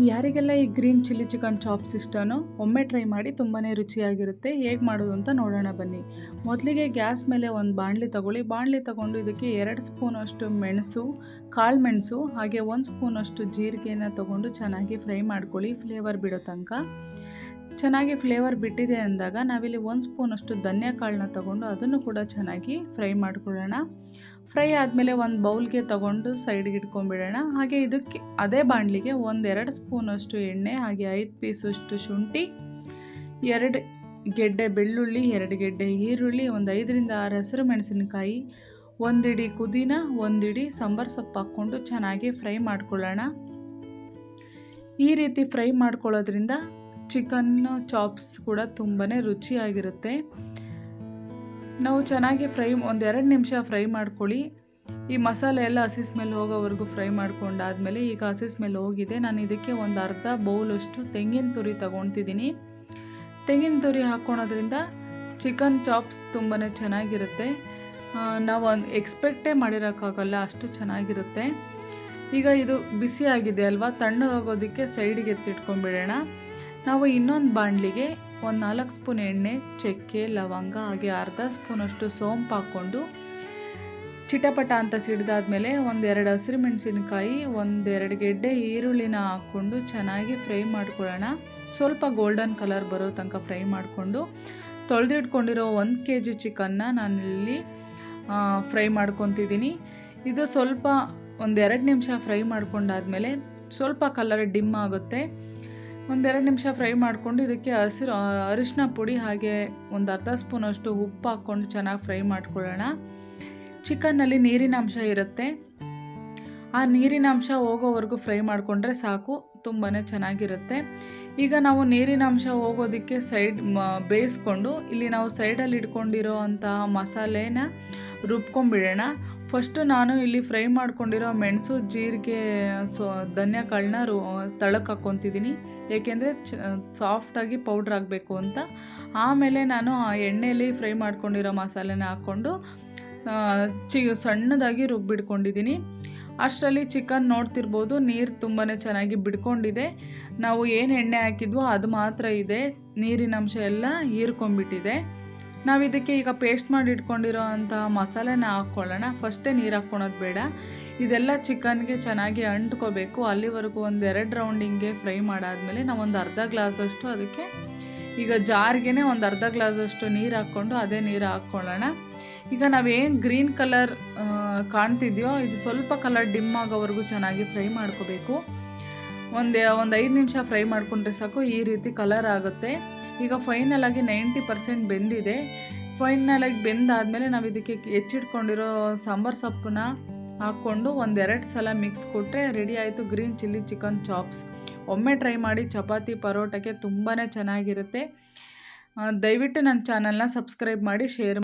ಯಾರಿಗೆಲ್ಲ ಈ green chilli chicken chops ಇಷ್ಟನೋ ಒಮ್ಮೆ ಟ್ರೈ ಮಾಡಿ ತುಂಬಾ ರುಚಿಯಾಗಿರುತ್ತೆ. ಹೇಗೆ ಮಾಡೋದು ಅಂತ ನೋಡೋಣ ಬನ್ನಿ. ಮೊದಲಿಗೆ ಗ್ಯಾಸ್ ಮೇಲೆ ಒಂದು ಬಾಣಲಿ ತಗೊಳ್ಳಿ. ಬಾಣಲಿ ತಗೊಂಡು ಇದಕ್ಕೆ 2 ಸ್ಪೂನಷ್ಟು ಮೆಣಸು, ಕಾಳು ಮೆಣಸು ಹಾಗೆ 1 ಸ್ಪೂನಷ್ಟು ಜೀರಿಗೆನ ತಗೊಂಡು ಚೆನ್ನಾಗಿ ಫ್ರೈ ಮಾಡ್ಕೊಳ್ಳಿ, ಫ್ಲೇವರ್ ಬಿಡೋ ತನಕ. ಚೆನ್ನಾಗಿ ಫ್ಲೇವರ್ ಬಿಟ್ಟಿದೆ ಅಂದಾಗ ನಾವಿಲ್ಲಿ 1 ಸ್ಪೂನಷ್ಟು ಧನಿಯಾ ಕಾಳನ್ನ ತಗೊಂಡು ಅದನ್ನು ಕೂಡ ಚೆನ್ನಾಗಿ ಫ್ರೈ ಮಾಡ್ಕೊಳ್ಳೋಣ. ಫ್ರೈ ಆದಮೇಲೆ ಒಂದು ಬೌಲ್ಗೆ ತಗೊಂಡು ಸೈಡ್ಗೆ ಇಟ್ಕೊಂಡ್ಬಿಡೋಣ. ಹಾಗೆ ಇದಕ್ಕೆ ಅದೇ ಬಾಣಲಿಗೆ 1-2 ಸ್ಪೂನಷ್ಟು ಎಣ್ಣೆ ಹಾಗೆ 5 ಪೀಸಷ್ಟು ಶುಂಠಿ, 2 ಗೆಡ್ಡೆ ಬೆಳ್ಳುಳ್ಳಿ, 2 ಗೆಡ್ಡೆ ಈರುಳ್ಳಿ, ಒಂದು 5-6 ಹಸಿರು ಮೆಣಸಿನಕಾಯಿ, 1 ಹಿಡಿ ಪುದೀನ, 1 ಹಿಡಿ ಸಾಂಬಾರು ಸೊಪ್ಪು ಹಾಕ್ಕೊಂಡು ಚೆನ್ನಾಗಿ ಫ್ರೈ ಮಾಡ್ಕೊಳ್ಳೋಣ. ಈ ರೀತಿ ಫ್ರೈ ಮಾಡ್ಕೊಳ್ಳೋದ್ರಿಂದ ಚಿಕನ್ ಚಾಪ್ಸ್ ಕೂಡ ತುಂಬಾ ರುಚಿಯಾಗಿರುತ್ತೆ. ನಾವು ಚೆನ್ನಾಗಿ ಫ್ರೈ 1-2 ನಿಮಿಷ ಫ್ರೈ ಮಾಡ್ಕೊಳ್ಳಿ. ಈ ಮಸಾಲೆ ಎಲ್ಲ ಹಸಿ ಸ್ಮೆಲ್ ಹೋಗೋವರೆಗೂ ಫ್ರೈ ಮಾಡ್ಕೊಂಡಾದಮೇಲೆ ಈಗ ಹಸಿ ಸ್ಮೆಲ್ ಹೋಗಿದೆ. ನಾನು ಇದಕ್ಕೆ ಒಂದು ಅರ್ಧ ಬೌಲಷ್ಟು ತೆಂಗಿನ ತುರಿ ತೊಗೊತಿದ್ದೀನಿ. ತೆಂಗಿನ ತುರಿ ಹಾಕ್ಕೊಳೋದ್ರಿಂದ ಚಿಕನ್ ಚಾಪ್ಸ್ ತುಂಬಾ ಚೆನ್ನಾಗಿರುತ್ತೆ. ನಾವು ಎಕ್ಸ್ಪೆಕ್ಟೇ ಮಾಡಿರೋಕ್ಕಾಗಲ್ಲ, ಅಷ್ಟು ಚೆನ್ನಾಗಿರುತ್ತೆ. ಈಗ ಇದು ಬಿಸಿಯಾಗಿದೆ ಅಲ್ವಾ, ತಣ್ಣಗಾಗೋದಕ್ಕೆ ಸೈಡಿಗೆ ಎತ್ತಿಟ್ಕೊಂಡ್ಬಿಡೋಣ. ನಾವು ಇನ್ನೊಂದು ಬಾಣಲಿಗೆ 4 ಸ್ಪೂನ್ ಎಣ್ಣೆ, ಚಕ್ಕೆ, ಲವಂಗ ಹಾಗೆ ಅರ್ಧ ಸ್ಪೂನಷ್ಟು ಸೋಂಪು ಹಾಕ್ಕೊಂಡು ಚಿಟಪಟ ಅಂತ ಸಿಡಿದಾದ್ಮೇಲೆ 1-2 ಹಸಿರು ಮೆಣಸಿನಕಾಯಿ, 1-2 ಗೆಡ್ಡೆ ಈರುಳ್ಳಿನ ಹಾಕ್ಕೊಂಡು ಚೆನ್ನಾಗಿ ಫ್ರೈ ಮಾಡ್ಕೊಳ್ಳೋಣ. ಸ್ವಲ್ಪ ಗೋಲ್ಡನ್ ಕಲರ್ ಬರೋ ತನಕ ಫ್ರೈ ಮಾಡಿಕೊಂಡು ತೊಳೆದಿಟ್ಕೊಂಡಿರೋ 1 kg ಚಿಕನ್ನ ನಾನಿಲ್ಲಿ ಫ್ರೈ ಮಾಡ್ಕೊತಿದ್ದೀನಿ. ಇದು ಸ್ವಲ್ಪ 1-2 ನಿಮಿಷ ಫ್ರೈ ಮಾಡ್ಕೊಂಡಾದ್ಮೇಲೆ ಸ್ವಲ್ಪ ಕಲರ್ ಡಿಮ್ ಆಗುತ್ತೆ. 1-2 ನಿಮಿಷ ಫ್ರೈ ಮಾಡಿಕೊಂಡು ಇದಕ್ಕೆ ಅರಿಶಿನ ಪುಡಿ ಹಾಗೆ ಒಂದು ಅರ್ಧ ಸ್ಪೂನಷ್ಟು ಉಪ್ಪು ಹಾಕ್ಕೊಂಡು ಚೆನ್ನಾಗಿ ಫ್ರೈ ಮಾಡ್ಕೊಳ್ಳೋಣ. ಚಿಕನ್ನಲ್ಲಿ ನೀರಿನ ಅಂಶ ಇರುತ್ತೆ, ಆ ನೀರಿನ ಅಂಶ ಹೋಗೋವರೆಗೂ ಫ್ರೈ ಮಾಡಿಕೊಂಡ್ರೆ ಸಾಕು, ತುಂಬಾ ಚೆನ್ನಾಗಿರುತ್ತೆ. ಈಗ ನಾವು ನೀರಿನ ಅಂಶ ಹೋಗೋದಕ್ಕೆ ಬೇಯಿಸ್ಕೊಂಡು ಇಲ್ಲಿ ನಾವು ಸೈಡಲ್ಲಿ ಇಟ್ಕೊಂಡಿರೋ ಅಂತಹ ಮಸಾಲೆನ ರುಬ್ಕೊಂಡ್ಬಿಡೋಣ. ಫಸ್ಟು ನಾನು ಇಲ್ಲಿ ಫ್ರೈ ಮಾಡ್ಕೊಂಡಿರೋ ಮೆಣಸು, ಜೀರಿಗೆ, ಧನಿಯಾ ಕಾಳನ್ನ ತಳಕ್ಕೆ ಹಾಕ್ಕೊತಿದ್ದೀನಿ, ಏಕೆಂದರೆ ಸಾಫ್ಟಾಗಿ ಪೌಡ್ರ್ ಆಗಬೇಕು ಅಂತ. ಆಮೇಲೆ ನಾನು ಆ ಎಣ್ಣೆಯಲ್ಲಿ ಫ್ರೈ ಮಾಡ್ಕೊಂಡಿರೋ ಮಸಾಲೆನ ಹಾಕ್ಕೊಂಡು ಸಣ್ಣದಾಗಿ ರುಬ್ಬಿಡ್ಕೊಂಡಿದ್ದೀನಿ. ಅಷ್ಟರಲ್ಲಿ ಚಿಕನ್ ನೋಡ್ತಿರ್ಬೋದು, ನೀರು ತುಂಬಾ ಚೆನ್ನಾಗಿ ಬಿಡ್ಕೊಂಡಿದೆ. ನಾವು ಏನು ಎಣ್ಣೆ ಹಾಕಿದ್ವೋ ಅದು ಮಾತ್ರ ಇದೆ, ನೀರಿನ ಅಂಶ ಎಲ್ಲ ಹೀರ್ಕೊಂಡ್ಬಿಟ್ಟಿದೆ. ನಾವು ಇದಕ್ಕೆ ಈಗ ಪೇಸ್ಟ್ ಮಾಡಿ ಇಟ್ಕೊಂಡಿರೋ ಅಂತಹ ಮಸಾಲೆನ ಹಾಕ್ಕೊಳ್ಳೋಣ. ಫಸ್ಟೇ ನೀರು ಹಾಕ್ಕೊಳೋದು ಬೇಡ, ಇದೆಲ್ಲ ಚಿಕನ್ಗೆ ಚೆನ್ನಾಗಿ ಅಂಟ್ಕೋಬೇಕು. ಅಲ್ಲಿವರೆಗೂ 1-2 ರೌಂಡಿಂಗೆ ಫ್ರೈ ಮಾಡಾದಮೇಲೆ ನಾವು ಒಂದು ಅರ್ಧ ಗ್ಲಾಸಷ್ಟು ಅದಕ್ಕೆ ಈಗ ಜಾರ್ಗೆ ಒಂದು ಅರ್ಧ ಗ್ಲಾಸಷ್ಟು ನೀರು ಹಾಕ್ಕೊಂಡು ಅದೇ ನೀರು ಹಾಕ್ಕೊಳ್ಳೋಣ. ಈಗ ನಾವೇನು ಗ್ರೀನ್ ಕಲರ್ ಕಾಣ್ತಿದೆಯೋ ಇದು ಸ್ವಲ್ಪ ಕಲರ್ ಡಿಮ್ ಆಗೋವರೆಗೂ ಚೆನ್ನಾಗಿ ಫ್ರೈ ಮಾಡ್ಕೋಬೇಕು. ಒಂದು 5 ನಿಮಿಷ ಫ್ರೈ ಮಾಡಿಕೊಂಡ್ರೆ ಸಾಕು, ಈ ರೀತಿ ಕಲರ್ ಆಗುತ್ತೆ. ಈಗ ಫೈನಲಾಗಿ 90% ಬೆಂದಿದೆ. ಫೈನಲಾಗಿ ಬೆಂದಾದಮೇಲೆ ನಾವು ಇದಕ್ಕೆ ಹೆಚ್ಚಿಟ್ಕೊಂಡಿರೋ ಸಾಂಬಾರು ಸೊಪ್ಪನ್ನ ಹಾಕ್ಕೊಂಡು 1-2 ಸಲ ಮಿಕ್ಸ್ ಕೊಟ್ಟರೆ ರೆಡಿ ಆಯಿತು ಗ್ರೀನ್ ಚಿಲ್ಲಿ ಚಿಕನ್ ಚಾಪ್ಸ್. ಒಮ್ಮೆ ಟ್ರೈ ಮಾಡಿ, ಚಪಾತಿ ಪರೋಟಕ್ಕೆ ತುಂಬಾ ಚೆನ್ನಾಗಿರುತ್ತೆ. ದಯವಿಟ್ಟು ನನ್ನ ಚಾನಲ್ನ ಸಬ್ಸ್ಕ್ರೈಬ್ ಮಾಡಿ, ಶೇರ್